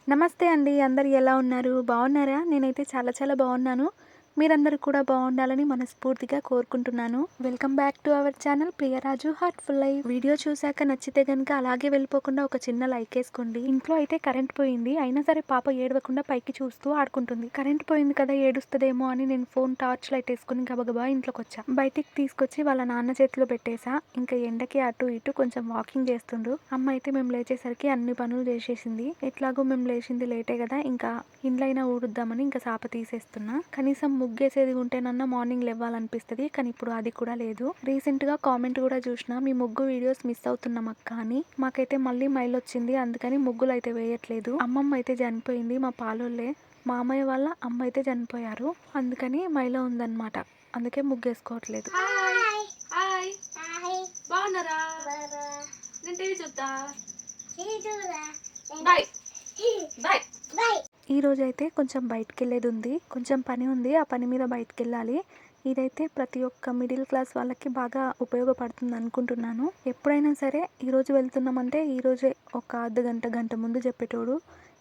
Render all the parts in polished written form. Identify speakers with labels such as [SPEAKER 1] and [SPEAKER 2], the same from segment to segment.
[SPEAKER 1] నమస్తే అండి. అందరూ ఎలా ఉన్నారు? బాగున్నారా? నేనైతే చాలా చాలా బాగున్నాను. మీరందరూ కూడా బాగుండాలని మనస్ఫూర్తిగా కోరుకుంటున్నాను. Welcome back to our channel Priyaraju heartful life. Video చూసాక నచ్చితే గనుక అలాగే వెళ్ళిపోకుండా ఒక చిన్న లైక్ ఏసుకోండి. ఇంట్లో అయితే కరెంట్ పోయింది. అయినా సరే పాప ఏడవకుండా పైకి చూస్తూ ఆడుకుంటుంది. కరెంట్ పోయింది కదా ఏడుస్తదేమో అని నేను ఫోన్ టార్చ్ లైట్ ఏసుకొని గబగబా ఇంట్లోకొచ్చా. బయటికి తీసుకొచ్చి వాళ్ళ నాన్న చేతిలో పెట్టేసా. ఇంకా ఎండకి అటు ఇటు కొంచెం వాకింగ్ చేస్తుండ్రు. అమ్మ అయితే మేము లేచేసరికి అన్ని పనులు చేసేసింది. ఎట్లాగో మేము లేచింది లేటే కదా, ఇంకా ఇండ్లైనా ఊడుద్దామని ఇంకా సాప తీసేస్తున్నా. కనీసం ముగ్గేసేది ఉంటేనన్నా మార్నింగ్ లేవ్వాలనిపిస్తుంది, కానీ ఇప్పుడు అది కూడా లేదు. రీసెంట్గా కామెంట్ కూడా చూసిన, మీ ముగ్గు వీడియోస్ మిస్ అవుతున్నాం అక్క అని. మాకైతే మళ్ళీ మైల్ వచ్చింది, అందుకని ముగ్గులు అయితే వేయట్లేదు. అమ్మమ్మ అయితే చనిపోయింది, మా పాలోళ్ళే. మా అమ్మయ్య వాళ్ళ అమ్మ అయితే చనిపోయారు, అందుకని మైలో ఉందన్నమాట. అందుకే ముగ్గేసుకోవట్లేదు. బాగున్నారా? నేను టీవీ చూద్దా. Bye bye. ఈ రోజు అయితే కొంచెం బయటికి వెళ్ళేది ఉంది, కొంచెం పని ఉంది. ఆ పని మీద బయటికి వెళ్ళాలి. ఇదైతే ప్రతి ఒక్క మిడిల్ క్లాస్ వాళ్ళకి బాగా ఉపయోగపడుతుంది అనుకుంటున్నాను. ఎప్పుడైనా సరే ఈరోజు వెళ్తున్నామంటే ఈరోజే ఒక గంట ముందు చెప్పేటోడు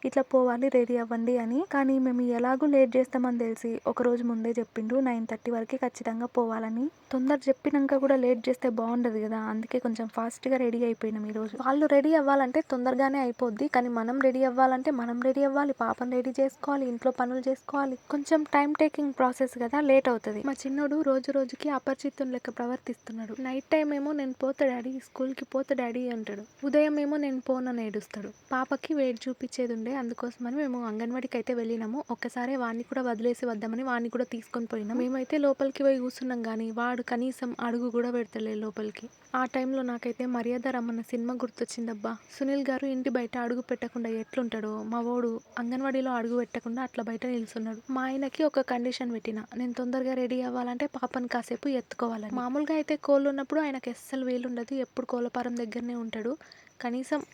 [SPEAKER 1] ఇట్లా పోవాలి, రెడీ అవ్వండి అని. కానీ మేము ఎలాగూ లేట్ చేస్తామని తెలిసి ఒక రోజు ముందే చెప్పిండు 9:30 వరకు ఖచ్చితంగా పోవాలని. తొందర చెప్పినాక కూడా లేట్ చేస్తే బాగుండదు కదా, అందుకే కొంచెం ఫాస్ట్గా రెడీ అయిపోయినాం ఈరోజు. వాళ్ళు రెడీ అవ్వాలంటే తొందరగానే అయిపోద్ది, కానీ మనం రెడీ అవ్వాలంటే మనం రెడీ అవ్వాలి, పాపను రెడీ చేసుకోవాలి, ఇంట్లో పనులు చేసుకోవాలి. కొంచెం టైం టేకింగ్ ప్రాసెస్ కదా, లేట్ అవుతుంది. మా చిన్నోడు రోజు రోజుకి అపరిచితుని లెక్క ప్రవర్తిస్తున్నాడు. నైట్ టైం ఏమో నేను పోతా డాడీ, స్కూల్కి పోతా డాడీ అంటాడు. ఉదయం ఏమో నేను పోనని ఏడుస్తాడు. పాపకి వెయిట్ చూపించేది ఉండే, అందుకోసమని మేము అంగన్వాడికి అయితే వెళ్ళినాము. ఒక్కసారి వాడిని కూడా వదిలేసి వద్దామని వాడిని కూడా తీసుకొని పోయినాం. మేమైతే లోపలికి పోయి కూర్చున్నాం, కానీ వాడు కనీసం అడుగు కూడా పెడతలే లోపలికి. ఆ టైంలో నాకైతే మర్యాద రమ్మన్న సినిమా గుర్తొచ్చిందబ్బా. సునీల్ గారు ఇంటి బయట అడుగు పెట్టకుండా ఎట్లుంటాడో, మా వాడు అంగన్వాడీలో అడుగు పెట్టకుండా అట్లా బయట నిలుస్తున్నాడు. మా ఆయనకి ఒక కండిషన్ పెట్టిన, నేను తొందరగా రెడీ అవ్వాలంటే పాపను కాసేపు ఎత్తుకోవాలని. మామూలుగా అయితే కోళ్ళు ఉన్నప్పుడు ఆయనకి అస్సలు వీలుండదు, ఎప్పుడు కోళ్ళపారం దగ్గరనే ఉంటాడు.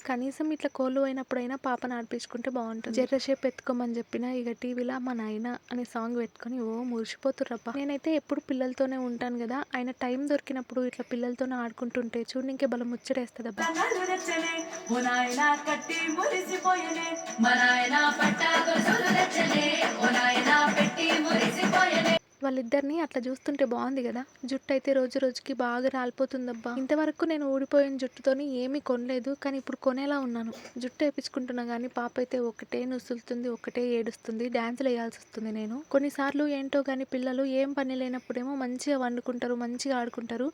[SPEAKER 1] కనీసం ఇట్లా కోళ్ళు అయినప్పుడైనా పాపను ఆడిపించుకుంటే బాగుంటుంది. జర్రసేపు ఎత్తుకోమని చెప్పిన, ఇక టీవీలో మా నాయన అనే సాంగ్ పెట్టుకొని మురిసిపోతుర్రబ్బా. నేనైతే ఎప్పుడు పిల్లలతోనే ఉంటాను కదా, ఆయన టైం దొరికినప్పుడు ఇట్లా పిల్లలతోనే ఆడుకుంటుంటే చూడనికే బలం ముచ్చటేస్తుందబ్బా. వాళ్ళిద్దరిని అట్లా చూస్తుంటే బాగుంది కదా. జుట్టు అయితే రోజు రోజుకి బాగా రాలిపోతుందబ్బా. ఇంతవరకు నేను ఊడిపోయిన జుట్టుతోని ఏమీ కొనలేదు, కానీ ఇప్పుడు కొనేలా ఉన్నాను. జుట్టు వేపించుకుంటున్నా కానీ పాప అయితే ఒకటే నుసులుతుంది, ఒకటే ఏడుస్తుంది, డ్యాన్సులు వేయాల్సి వస్తుంది. నేను కొన్నిసార్లు ఏంటో కానీ పిల్లలు ఏం పని లేనప్పుడేమో మంచిగా వండుకుంటారు, మంచిగా ఆడుకుంటారు,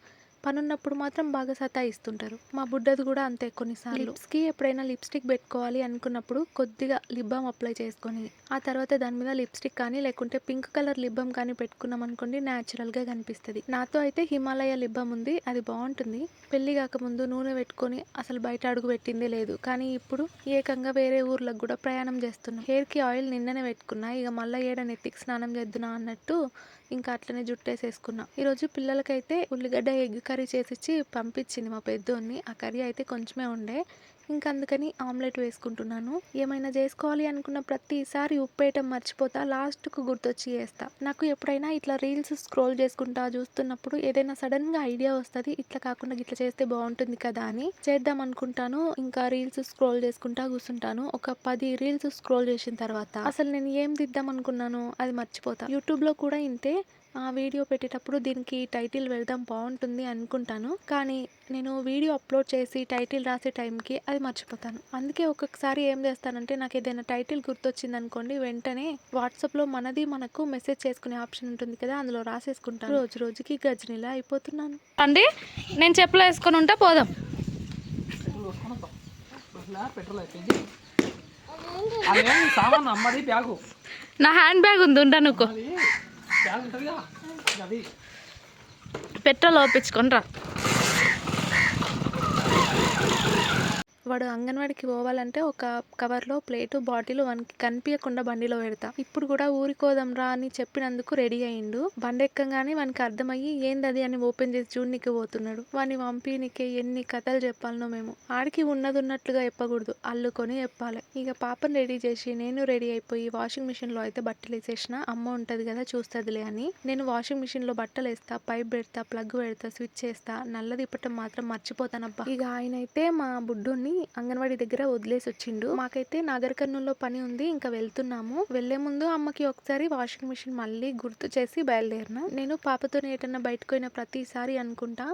[SPEAKER 1] పనున్నప్పుడు మాత్రం బాగా సతాయిస్తుంటారు. మా బుడ్డది కూడా అంతే. కొన్నిసార్లు లిప్స్కి ఎప్పుడైనా లిప్స్టిక్ పెట్టుకోవాలి అనుకున్నప్పుడు కొద్దిగా లిప్ బామ్ అప్లై చేసుకొని ఆ తర్వాత దాని మీద లిప్స్టిక్ కానీ లేకుంటే పింక్ కలర్ లిప్ బామ్ కానీ పెట్టుకున్నాం అనుకోండి, న్యాచురల్గా కనిపిస్తుంది. నాతో అయితే హిమాలయ లిప్ బామ్ ఉంది, అది బాగుంటుంది. పెళ్లి కాకముందు నూనె పెట్టుకొని అసలు బయట అడుగు పెట్టిందే లేదు, కానీ ఇప్పుడు ఏకంగా వేరే ఊర్లకు కూడా ప్రయాణం చేస్తున్నాం. హెయిర్కి ఆయిల్ నిన్ననే పెట్టుకున్నా, ఇక మళ్ళీ ఏడ నెత్తికి స్నానం చేద్దునా అన్నట్టు ఇంకా అట్లనే జుట్టేసేసుకున్నా. ఈరోజు పిల్లలకైతే ఉల్లిగడ్డ ఎగ్ కర్రీ చేసిచ్చి పంపించింది మా పెద్దోన్ని. ఆ కర్రీ అయితే కొంచెమే ఉండే, ఇంకా అందుకని ఆమ్లెట్ వేసుకుంటున్నాను. ఏమైనా చేసుకోవాలి అనుకున్న ప్రతిసారి ఉప్పేయటం మర్చిపోతా, లాస్ట్కు గుర్తొచ్చి చేస్తా. నాకు ఎప్పుడైనా ఇట్లా రీల్స్ స్క్రోల్ చేసుకుంటా చూస్తున్నప్పుడు ఏదైనా సడన్గా ఐడియా వస్తుంది, ఇట్లా కాకుండా ఇట్లా చేస్తే బాగుంటుంది కదా అని చేద్దాం అనుకుంటాను. ఇంకా రీల్స్ స్క్రోల్ చేసుకుంటా కూర్చుంటాను. ఒక 10 రీల్స్ స్క్రోల్ చేసిన తర్వాత అసలు నేను ఏం దిద్దాం అనుకున్నాను అది మర్చిపోతా. యూట్యూబ్లో కూడా ఇంతే. ఆ వీడియో పెట్టేటప్పుడు దీనికి టైటిల్ పెడదాం బాగుంటుంది అనుకుంటాను, కానీ నేను వీడియో అప్లోడ్ చేసి టైటిల్ రాసే టైంకి అది మర్చిపోతాను. అందుకే ఒక్కొక్కసారి ఏం చేస్తానంటే, నాకు ఏదైనా టైటిల్ గుర్తొచ్చింది అనుకోండి, వెంటనే వాట్సాప్లో మనకు మెసేజ్ చేసుకునే ఆప్షన్ ఉంటుంది కదా, అందులో రాసేసుకుంటాను. రోజు రోజుకి గజనీలా అయిపోతున్నాను అండి. నేను చెప్పులు వేసుకొని ఉంటా, పోదాం. నా హ్యాండ్ బ్యాగ్ ఉంది, ఉంటా నువ్వు పెట్రోల్ ఓపించుకొని రా. వాడు అంగన్వాడికి పోవాలంటే ఒక కవర్లో ప్లేటు బాటిల్ వానికి కనిపించకుండా బండిలో పెడతా. ఇప్పుడు కూడా ఊరికోదాం రా అని చెప్పినందుకు రెడీ అయ్యిండు. బండి ఎక్కంగానే వానికి అర్థమయ్యి ఏందది అని ఓపెన్ చేసి చూడనికి పోతున్నాడు. వాడిని పంపినికే ఎన్ని కథలు చెప్పాలనో. మేము ఆడికి ఉన్నట్లుగా చెప్పకూడదు, అల్లుకొని చెప్పాలి. ఇక పాపను రెడీ చేసి నేను రెడీ అయిపోయి వాషింగ్ మిషన్ లో అయితే బట్టలు వేసేసిన. అమ్మ ఉంటది కదా చూస్తుందిలే అని నేను వాషింగ్ మిషన్ లో బట్టలు వేస్తా, పైప్ పెడతా, ప్లగ్ పెడతా, స్విచ్ చేస్తా. నల్ల తిప్పటం మాత్రం మర్చిపోతానబ్బా. ఇక ఆయన అయితే మా బుడ్డుని అంగన్వాడీ దగ్గర వదిలేసి వచ్చిండు. మాకైతే నాగర్ కర్నూల్లో పని ఉంది, ఇంకా వెళ్తున్నాము. వెళ్లే ముందు అమ్మకి ఒకసారి వాషింగ్ మిషన్ మళ్ళీ గుర్తు చేసి బయలుదేరిన. నేను పాపతో ఏటన్నా బయటకు పోయిన ప్రతిసారి అనుకుంటా,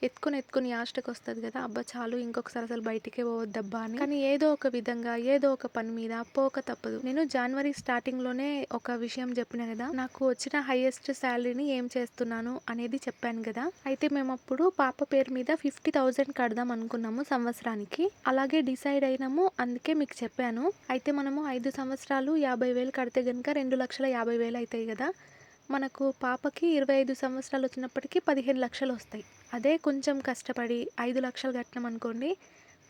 [SPEAKER 1] ఎత్తుకొని యాస్టకు వస్తుంది కదా, అబ్బా చాలు ఇంకొకసారి అసలు బయటికే పోవద్దబ్బా అని. కానీ ఏదో ఒక విధంగా ఏదో ఒక పని మీద పోక తప్పదు. నేను జనవరి స్టార్టింగ్ లోనే ఒక విషయం చెప్పిన కదా, నాకు వచ్చిన హైయెస్ట్ శాలరీని ఏం చేస్తున్నాను అనేది చెప్పాను కదా. అయితే మేము అప్పుడు పాప పేరు మీద 50,000 కడదాం అనుకున్నాము సంవత్సరానికి. అలాగే డిసైడ్ అయినాము, అందుకే మీకు చెప్పాను. అయితే మనము 5 సంవత్సరాలు 50,000 కడితే గనుక 2,50,000 అవుతాయి కదా. మనకు పాపకి 25 సంవత్సరాలు వచ్చినప్పటికీ 15 లక్షలు వస్తాయి. అదే కొంచెం కష్టపడి 5 లక్షలు కట్టినాం అనుకోండి,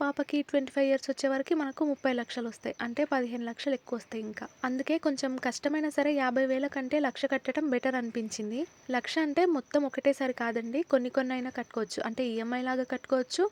[SPEAKER 1] పాపకి 25 ఇయర్స్ వచ్చే వరకు మనకు 30 లక్షలు వస్తాయి. అంటే 15 లక్షలు ఎక్కువ వస్తాయి ఇంకా. అందుకే కొంచెం కష్టమైనా సరే 50,000 కంటే 1,00,000 కట్టడం బెటర్ అనిపించింది. 1,00,000 అంటే మొత్తం ఒకటేసారి కాదండి, కొన్ని అయినా కట్టుకోవచ్చు. అంటే ఈఎంఐ లాగా కట్టుకోవచ్చు,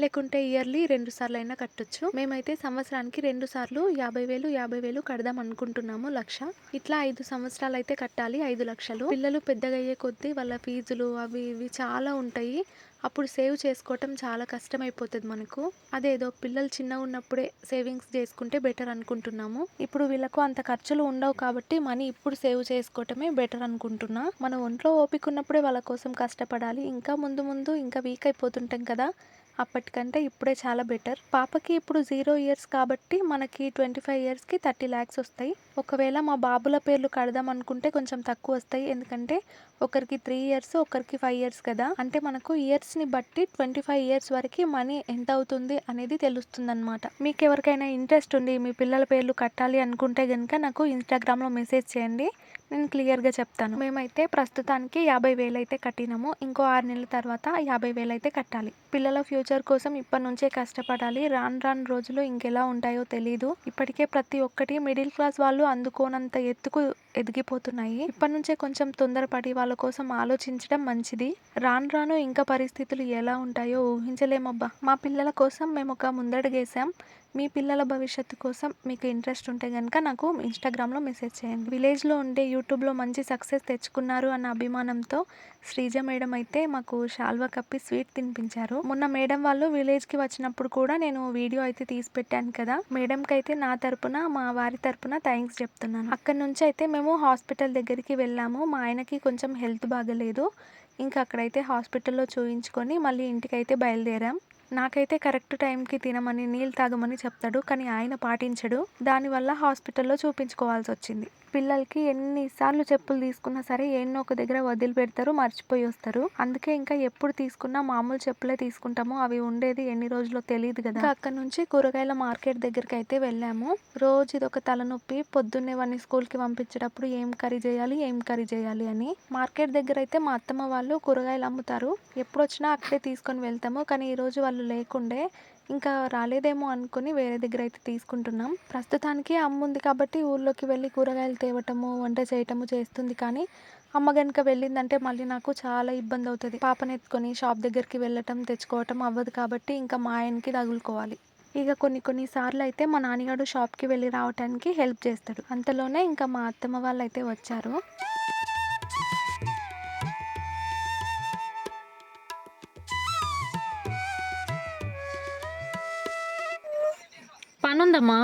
[SPEAKER 1] లేకుంటే ఇయర్లీ 2 సార్లు అయినా కట్టొచ్చు. మేమైతే సంవత్సరానికి 2 సార్లు 50,000 కడదాం అనుకుంటున్నాము. 1,00,000 ఇట్లా 5 సంవత్సరాలు అయితే కట్టాలి. 5 లక్షలు. పిల్లలు పెద్దగా అయ్యే కొద్దీ వాళ్ళ ఫీజులు అవి ఇవి చాలా ఉంటాయి. అప్పుడు సేవ్ చేసుకోవటం చాలా కష్టమైపోతుంది మనకు. అదేదో పిల్లలు చిన్నగా ఉన్నప్పుడే సేవింగ్స్ చేసుకుంటే బెటర్ అనుకుంటున్నాము. ఇప్పుడు వీళ్ళకు అంత ఖర్చులు ఉండవు కాబట్టి మనీ ఇప్పుడు సేవ్ చేసుకోవటమే బెటర్ అనుకుంటున్నా. మన ఒంట్లో ఓపిక ఉన్నప్పుడే వాళ్ళ కోసం కష్టపడాలి. ఇంకా ముందు ఇంకా వీక్ అయిపోతుంటాం కదా, అప్పటికంటే ఇప్పుడే చాలా బెటర్. పాపకి ఇప్పుడు 0 ఇయర్స్ కాబట్టి మనకి 25 ఇయర్స్కి 30 lakhs వస్తాయి. ఒకవేళ మా బాబుల పేర్లు కడదాం అనుకుంటే కొంచెం తక్కువ వస్తాయి. ఎందుకంటే ఒకరికి 3 ఇయర్స్ ఒకరికి 5 ఇయర్స్ కదా. అంటే మనకు ఇయర్స్ని బట్టి 25 ఇయర్స్ వరకు మనీ ఎంత అవుతుంది అనేది తెలుస్తుంది అనమాట. మీకు ఎవరికైనా ఇంట్రెస్ట్ ఉండి మీ పిల్లల పేర్లు కట్టాలి అనుకుంటే కనుక నాకు ఇన్స్టాగ్రామ్లో మెసేజ్ చేయండి, నేను క్లియర్గా చెప్తాను. మేమైతే ప్రస్తుతానికి 50,000 అయితే కట్టినాము. ఇంకో 6 నెలల తర్వాత 50,000 అయితే కట్టాలి. పిల్లల ఫ్యూచర్ కోసం ఇప్పటి నుంచే కష్టపడాలి. రాను రోజులు ఇంకెలా ఉంటాయో తెలీదు. ఇప్పటికే ప్రతి ఒక్కటి మిడిల్ క్లాస్ వాళ్ళు అందుకోనంత ఎత్తుకు ఎదిగిపోతున్నాయి. ఇప్పటి నుంచే కొంచెం తొందరపడి వాళ్ళ కోసం ఆలోచించడం మంచిది. రాను ఇంకా పరిస్థితులు ఎలా ఉంటాయో ఊహించలేమబ్బా. మా పిల్లల కోసం మేము ఒక ముందడుగేసాం. మీ పిల్లల భవిష్యత్తు కోసం మీకు ఇంట్రెస్ట్ ఉంటే కనుక నాకు ఇన్స్టాగ్రామ్లో మెసేజ్ చేయండి. విలేజ్లో ఉండే యూట్యూబ్లో మంచి సక్సెస్ తెచ్చుకున్నారు అన్న అభిమానంతో శ్రీజ మేడం అయితే మాకు శాల్వా కప్పి స్వీట్ తినిపించారు. మొన్న మేడం వాళ్ళు విలేజ్కి వచ్చినప్పుడు కూడా నేను వీడియో అయితే తీసి పెట్టాను కదా. మేడంకి అయితే నా తరపున మా వారి తరపున థ్యాంక్స్ చెప్తున్నాను. అక్కడ నుంచి అయితే మేము హాస్పిటల్ దగ్గరికి వెళ్ళాము. మా ఆయనకి కొంచెం హెల్త్ బాగలేదు. ఇంకా అక్కడైతే హాస్పిటల్లో చూయించుకొని మళ్ళీ ఇంటికైతే బయలుదేరాం. నాకైతే కరెక్ట్ టైంకి తినమని నీళ్ళు తాగమని చెప్తాడు, కానీ ఆయన పాటించడు. దానివల్ల హాస్పిటల్లో చూపించుకోవాల్సి వచ్చింది. పిల్లలకి ఎన్నిసార్లు చెప్పులు తీసుకున్నా సరే ఎన్నో ఒక దగ్గర వదిలిపెడతారు, మర్చిపోయి వస్తారు. అందుకే ఇంకా ఎప్పుడు తీసుకున్నా మామూలు చెప్పులే తీసుకుంటాము. అవి ఉండేది ఎన్ని రోజుల్లో తెలియదు కదా. అక్కడ నుంచి కూరగాయల మార్కెట్ దగ్గరికి అయితే వెళ్ళాము. రోజు ఇదొక తలనొప్పి. పొద్దున్నే వాడిని స్కూల్కి పంపించేటప్పుడు ఏం కర్రీ చేయాలి అని. మార్కెట్ దగ్గర అయితే మా అత్తమ్మ వాళ్ళు కూరగాయలు అమ్ముతారు. ఎప్పుడు వచ్చినా అక్కడే తీసుకొని వెళ్తాము. కానీ ఈరోజు వాళ్ళు లేకుండే, ఇంకా రాలేదేమో అనుకుని వేరే దగ్గర అయితే తీసుకుంటున్నాం. ప్రస్తుతానికి అమ్మ ఉంది కాబట్టి ఊర్లోకి వెళ్ళి కూరగాయలు తేవటము వంట చేయటము చేస్తుంది. కానీ అమ్మ గనుక వెళ్ళిందంటే మళ్ళీ నాకు చాలా ఇబ్బంది అవుతుంది. పాపను ఎత్తుకొని షాప్ దగ్గరికి వెళ్ళటం తెచ్చుకోవటం అవ్వదు కాబట్టి ఇంకా మా ఆయనకి తగులుకోవాలి. ఇక కొన్ని సార్లు అయితే మా నాన్నగారు షాప్కి వెళ్ళి రావటానికి హెల్ప్ చేస్తాడు. అంతలోనే ఇంకా మా అత్తమ్మ వాళ్ళు అయితే వచ్చారు.
[SPEAKER 2] పనుందమ్మా,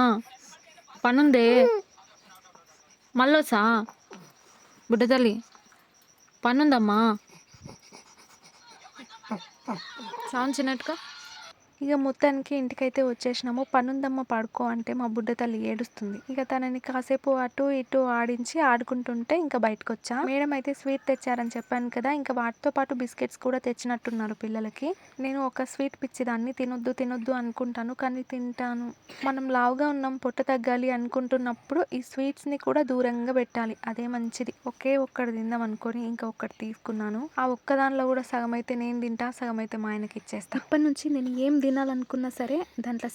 [SPEAKER 2] పనుందే, మళ్ళొసా బుడ్డ తల్లి, పనుందమ్మా. సౌండ్ చిన్నట్టుగా.
[SPEAKER 1] ఇక మొత్తానికి ఇంటికైతే వచ్చేసినాము. పనుందమ్మ పడుకో అంటే మా బుడ్డ తల్లి ఏడుస్తుంది. ఇక తనని కాసేపు అటు ఇటు ఆడుకుంటుంటే ఇంకా బయటకు వచ్చా. మేడం అయితే స్వీట్ తెచ్చారని చెప్పాను కదా, ఇంకా వాటితో పాటు బిస్కెట్స్ కూడా తెచ్చినట్టున్నారు పిల్లలకి. నేను ఒక స్వీట్ పిచ్చిదాన్ని, తినొద్దు అనుకుంటాను, కానీ తింటాను. మనం లావుగా ఉన్నాం, పొట్ట తగ్గాలి అనుకుంటున్నప్పుడు ఈ స్వీట్స్ ని కూడా దూరంగా పెట్టాలి, అదే మంచిది. ఒకే ఒక్కటి తిందాం అనుకొని ఇంకా ఒక్కటి తీసుకున్నాను. ఆ ఒక్క దానిలో కూడా సగం అయితే నేను తింటా, సగం అయితే మా ఆయనకి ఇచ్చేస్తా. ఇప్పటి నుంచి నేను ఏం తినాలనుకున్నా సరే దాంట్లో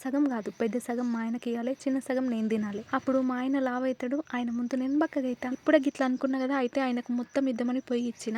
[SPEAKER 1] సగం కాదు, పెద్ద సగం మా ఆయనకి ఇవ్వాలి, చిన్న సగం నేను తినాలి. అప్పుడు మా ఆయన లావు అవుతాడు, ఆయన ముందు నేను బక్కగా అవుతా. ఇప్పుడే గిట్లా అనుకున్నా కదా, అయితే ఆయనకు మొత్తం ఇద్దామని పోయి ఇచ్చిన.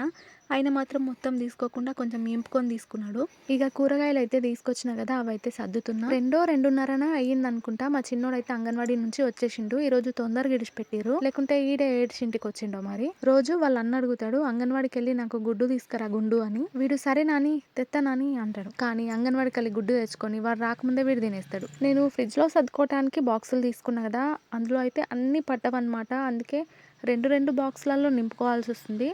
[SPEAKER 1] ఆయన మాత్రం మొత్తం తీసుకోకుండా కొంచెం ఏంపుకొని తీసుకున్నాడు. ఇక కూరగాయలు అయితే తీసుకొచ్చిన కదా అవైతే సర్దుతున్నా. 2:30 అయ్యింది అనుకుంటా. మా చిన్నోడైతే అంగన్వాడీ నుంచి వచ్చేసిండు. ఈ రోజు తొందరగా ఇడిచిపెట్టిరు, లేకుంటే ఈడే ఏడ్చింటికి వచ్చిండో మరి. రోజు వాళ్ళ అన్న అడుగుతాడు అంగన్వాడికి వెళ్ళి నాకు గుడ్డు తీసుకురా గుండు అని. వీడు సరే నాని తెత్తా నాని అంటాడు. కానీ అంగన్వాడికి వెళ్ళి గుడ్డు తెచ్చుకొని వాడు రాకముందే వీడు తినేస్తాడు. నేను ఫ్రిడ్జ్ లో సర్దుకోవడానికి బాక్సులు తీసుకున్నా కదా, అందులో అయితే అన్ని పట్టవన్నమాట. అందుకే రెండు బాక్సులలో నింపుకోవాల్సి వస్తుంది.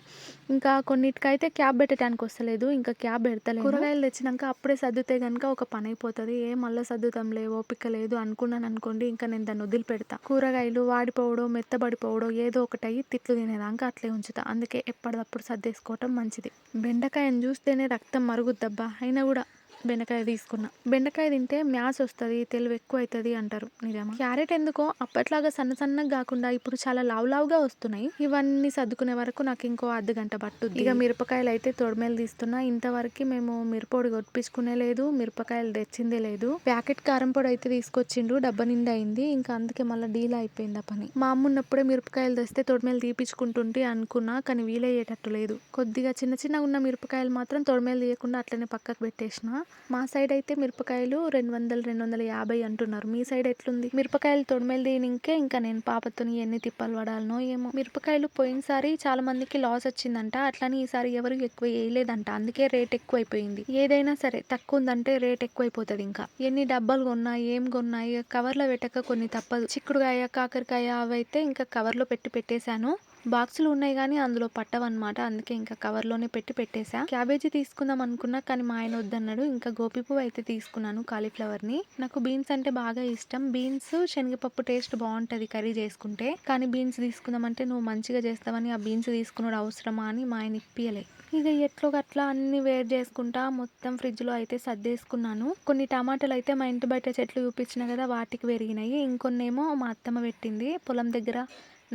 [SPEAKER 1] ఇంకా కొన్నిటికైతే క్యాబ్ పెట్టడానికి వస్తలేదు, ఇంకా క్యాబ్ పెడతలేదు. కూరగాయలు తెచ్చినాక అప్పుడే సర్దుతే కనుక ఒక పని అయిపోతుంది. మళ్ళీ సర్దుతాంలే ఓపిక లేదు అనుకున్నాను అనుకోండి, ఇంకా నేను దాన్ని వదిలిపెడతా. కూరగాయలు వాడిపోవడో మెత్తబడిపోవడో ఏదో ఒకటి అయ్యి తిట్లు తినేదాకా అట్లే ఉంచుతా. అందుకే ఎప్పటికప్పుడు సర్దేసుకోవటం మంచిది. బెండకాయని చూస్తేనే రక్తం మరుగుద్దబ్బా, అయినా కూడా బెండకాయ తీసుకున్నా. బెండకాయ తింటే మ్యాస్ వస్తుంది, తెలివి ఎక్కువ అవుతుంది అంటారు, నిజమా? క్యారెట్ ఎందుకో అప్పట్లాగా సన్నగా కాకుండా ఇప్పుడు చాలా లావుగా వస్తున్నాయి. ఇవన్నీ సర్దుకునే వరకు నాకు ఇంకో అర్ధగంట పట్టుద్ది. ఇక మిరపకాయలు అయితే తొడిమేలు తీస్తున్నా. ఇంతవరకు మేము మిరపొడి కొట్టించుకునే లేదు, మిరపకాయలు తెచ్చిందే లేదు. ప్యాకెట్ కారం పొడి అయితే తీసుకొచ్చిండు, డబ్బా నిండా అయింది. ఇంకా అందుకే మళ్ళీ డీల్ అయిపోయింది ఆ పని. మా అమ్మ ఉన్నప్పుడే మిరపకాయలు తెస్తే తొడిమేలు తీపించుకుంటుంటే అనుకున్నా, కానీ వీలయ్యేటట్టు లేదు. కొద్దిగా చిన్నగా ఉన్న మిరపకాయలు మాత్రం తొడిమేలు తీయకుండా అట్లనే పక్కకు పెట్టేసిన. మా సైడ్ అయితే మిరపకాయలు 200-250 అంటున్నారు. మీ సైడ్ ఎట్లుంది? మిరపకాయలు తొడిమేలు తీయనికే ఇంకా నేను పాపతోని ఎన్ని తిప్పలు పడాలనో ఏమో. మిరపకాయలు పోయినసారి చాలా మందికి లాస్ వచ్చిందంట, అట్లని ఈసారి ఎవరు ఎక్కువ వేయలేదంట. అందుకే రేట్ ఎక్కువ అయిపోయింది. ఏదైనా సరే తక్కువ ఉందంటే రేట్ ఎక్కువైపోతుంది. ఇంకా ఎన్ని డబ్బాలు కొన్నా ఏం కొన్నా ఇక కవర్లో పెట్టక కొన్ని తప్పదు. చిక్కుడుకాయ కాకరకాయ అవైతే ఇంకా కవర్లో పెట్టేశాను. బాక్సులు ఉన్నాయి కానీ అందులో పట్టవన్నమాట, అందుకే ఇంకా కవర్లోనే పెట్టేసా. క్యాబేజీ తీసుకుందాం అనుకున్నా కానీ మా ఆయన వద్దన్నాడు. ఇంకా గోపి పువ్వు అయితే తీసుకున్నాను, కాలీఫ్లవర్ని. నాకు బీన్స్ అంటే బాగా ఇష్టం. బీన్స్ శనగపప్పు టేస్ట్ బాగుంటుంది కర్రీ చేసుకుంటే. కానీ బీన్స్ తీసుకుందామంటే నువ్వు మంచిగా చేస్తావని ఆ బీన్స్ తీసుకున్నాడు అవసరమా అని మా ఆయన ఇప్పియలే. ఇక ఎట్లో గట్లా అన్ని వేడి చేసుకుంటా మొత్తం ఫ్రిడ్జ్ లో అయితే సర్దేసుకున్నాను. కొన్ని టమాటాలు అయితే మా ఇంటి బయట చెట్లు చూపించిన కదా వాటికి పెరిగినాయి. ఇంకొన్నేమో మా అత్తమ్మ పెట్టింది, పొలం దగ్గర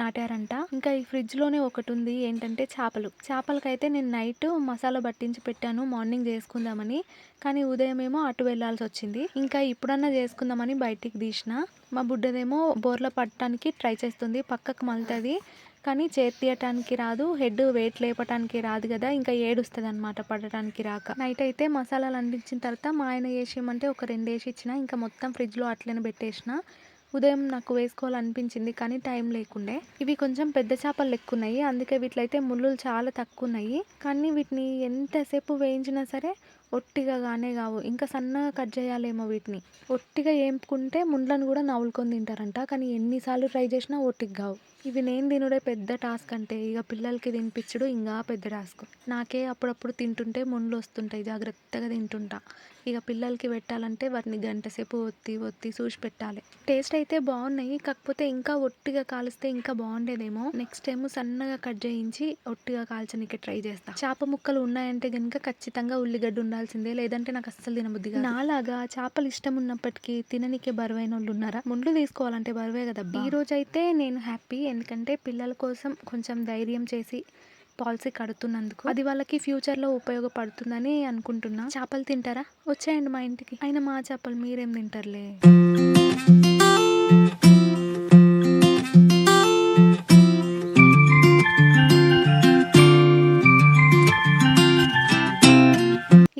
[SPEAKER 1] నాటారంట. ఇంకా ఈ ఫ్రిడ్జ్ లోనే ఒకటి ఉంది, ఏంటంటే చేపలకైతే నేను నైట్ మసాలా పట్టించి పెట్టాను మార్నింగ్ చేసుకుందామని. కానీ ఉదయం ఏమో అటు వెళ్లాల్సి వచ్చింది. ఇంకా ఇప్పుడన్నా చేసుకుందామని బయటికి తీసిన. మా బుడ్డదేమో బోర్ల పట్టడానికి ట్రై చేస్తుంది, పక్కకు మలుతుంది కానీ చేతి తీయటానికి రాదు, హెడ్ వెయిట్ లేపటానికి రాదు కదా, ఇంకా ఏడుస్తుంది అనమాట పడటానికి రాక. నైట్ అయితే మసాలాలు అందించిన తర్వాత మా ఆయన వేసేయమంటే ఒక 2 వేసి ఇచ్చిన. ఇంకా మొత్తం ఫ్రిడ్జ్ లో అట్లనే పెట్టేసిన. ఉదయం నాకు వేసుకోవాలనిపించింది కానీ టైం లేకుండే. ఇవి కొంచెం పెద్ద చేపలు లెక్కున్నాయి, అందుకే వీటిలైతే ముళ్ళు చాలా తక్కువ ఉన్నాయి. కానీ వీటిని ఎంతసేపు వేయించినా సరే ఒట్టిగా గానే కావు. ఇంకా సన్నగా కట్ చేయాలేమో వీటిని. ఒట్టిగా ఏంపుకుంటే ముండ్లను కూడా నవ్వులుకొని తింటారంట, కానీ ఎన్నిసార్లు ట్రై చేసినా ఒట్టిగా కావు. ఇవి నేను తినుడే పెద్ద టాస్క్, అంటే ఇక పిల్లలకి తినిపించుడు ఇంకా పెద్ద టాస్క్. నాకే అప్పుడప్పుడు తింటుంటే ముండ్లు వస్తుంటాయి, జాగ్రత్తగా తింటుంటా. ఇక పిల్లలకి పెట్టాలంటే వాటిని గంట సేపు ఒత్తి చూసి పెట్టాలి. టేస్ట్ అయితే బాగున్నాయి, కాకపోతే ఇంకా ఒట్టిగా కాలిస్తే ఇంకా బాగుండేదేమో. నెక్స్ట్ టైం సన్నగా కట్ చేయించి ఒట్టిగా కాల్చడానికి ట్రై చేస్తా. చేప ముక్కలు ఉన్నాయంటే గనుక ఖచ్చితంగా ఉల్లిగడ్డ ఉండాల్సిందే, లేదంటే నాకు అస్సలు తినబుద్ధి కాదు. నాలాగా చేపలు ఇష్టం ఉన్నప్పటికీ తిననికే బరువైన వాళ్ళు ఉన్నారా? ముండ్లు తీసుకోవాలంటే బరువే కదా. ఈ రోజు అయితే నేను హ్యాపీ, ఎందుకంటే పిల్లల కోసం కొంచెం ధైర్యం చేసి పాలసీ కడుతున్నందుకు. అది వాళ్ళకి ఫ్యూచర్ లో ఉపయోగపడుతుందని అనుకుంటున్నా. చేపలు తింటారా? వచ్చేయండి మా ఇంటికి. అయినా మా చేపలు మీరేం తింటారులే.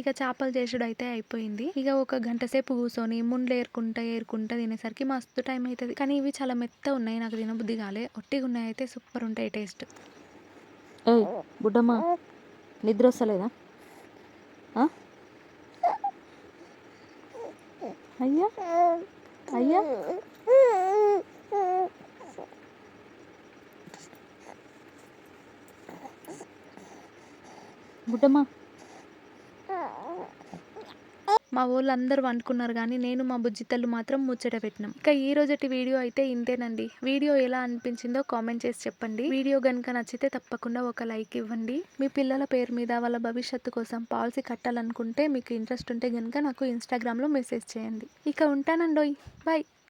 [SPEAKER 1] ఇక చేపలు చేసుడు అయితే అయిపోయింది. ఇక ఒక గంట సేపు కూర్చొని ముండ్లు ఏరుకుంటా తినేసరికి మస్తు టైం అవుతుంది. కానీ ఇవి చాలా మెత్త ఉన్నాయి, నాకు తినబుద్ధి కాలే. ఒట్టిగా ఉన్నాయి అయితే సూపర్ ఉంటాయి టేస్ట్.
[SPEAKER 2] ఏయ్ బుడ్డమ్మ, నిద్ర వస్తలేదా? అయ్యా అయ్యా బుడ్డమ్మ.
[SPEAKER 1] మా వాళ్ళందరూ వండుకున్నారు కానీ నేను మా బుజ్జితల్లు మాత్రం ముచ్చట పెట్టినాం. ఇక ఈ రోజటి వీడియో అయితే ఇంతేనండి. వీడియో ఎలా అనిపించిందో కామెంట్ చేసి చెప్పండి. వీడియో కనుక నచ్చితే తప్పకుండా ఒక లైక్ ఇవ్వండి. మీ పిల్లల పేరు మీద వాళ్ళ భవిష్యత్తు కోసం పాలసీ కట్టాలనుకుంటే మీకు ఇంట్రెస్ట్ ఉంటే కనుక నాకు ఇన్స్టాగ్రామ్లో మెసేజ్ చేయండి. ఇక ఉంటానండోయ్, బాయ్.